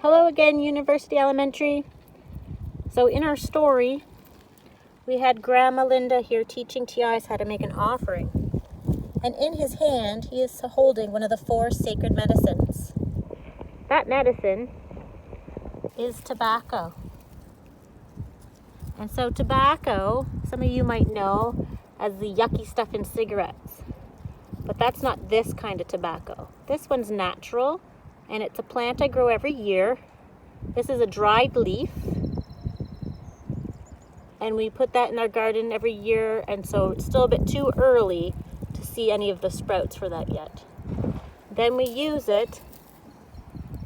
Hello again, University Elementary. So in our story, we had Grandma Linda here teaching Tiais how to make an offering. And in his hand, he is holding one of the 4 sacred medicines. That medicine is tobacco. And so tobacco, some of you might know as the yucky stuff in cigarettes. But that's not this kind of tobacco. This one's natural, and it's a plant I grow every year. This is a dried leaf, and we put that in our garden every year, and so it's still a bit too early to see any of the sprouts for that yet. Then we use it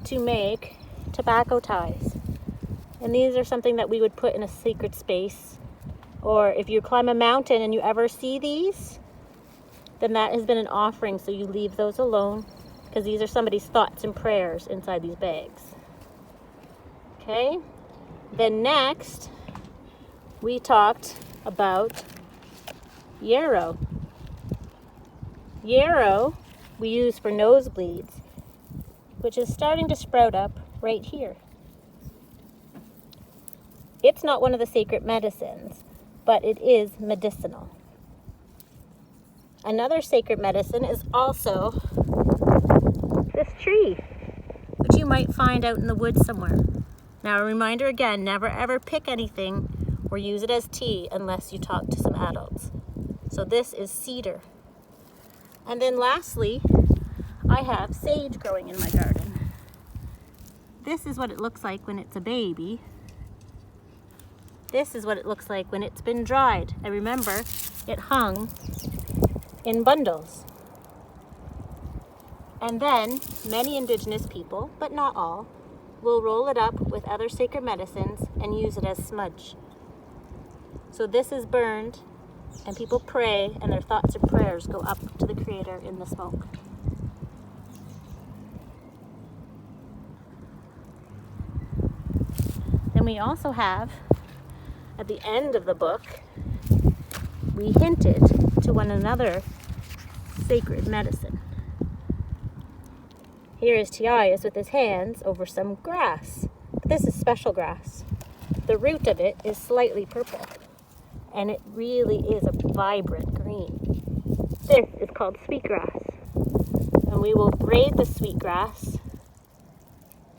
to make tobacco ties. And these are something that we would put in a sacred space. Or if you climb a mountain and you ever see these, then that has been an offering, so you leave those alone, because these are somebody's thoughts and prayers inside these bags. Okay? Then next, we talked about yarrow. Yarrow we use for nosebleeds, which is starting to sprout up right here. It's not one of the sacred medicines, but it is medicinal. Another sacred medicine is also this tree, which you might find out in the woods somewhere. Now, a reminder again, never ever pick anything or use it as tea unless you talk to some adults. So this is cedar. And then lastly, I have sage growing in my garden. This is what it looks like when it's a baby. This is what it looks like when it's been dried. And remember, it hung in bundles. And then many indigenous people, but not all, will roll it up with other sacred medicines and use it as smudge. So this is burned, and people pray, and their thoughts and prayers go up to the Creator in the smoke. Then we also have, at the end of the book, we hinted to one another sacred medicine. Here is Tiais with his hands over some grass. This is special grass. The root of it is slightly purple, and it really is a vibrant green. This is called sweetgrass, and we will braid the sweetgrass,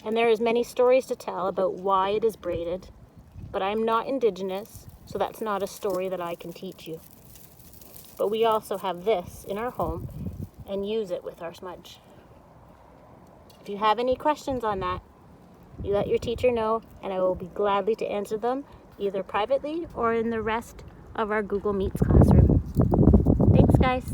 and there is many stories to tell about why it is braided, but I'm not indigenous, so that's not a story that I can teach you. But we also have this in our home and use it with our smudge. If you have any questions on that, you let your teacher know, and I will be gladly to answer them either privately or in the rest of our Google Meets classroom. Thanks, guys.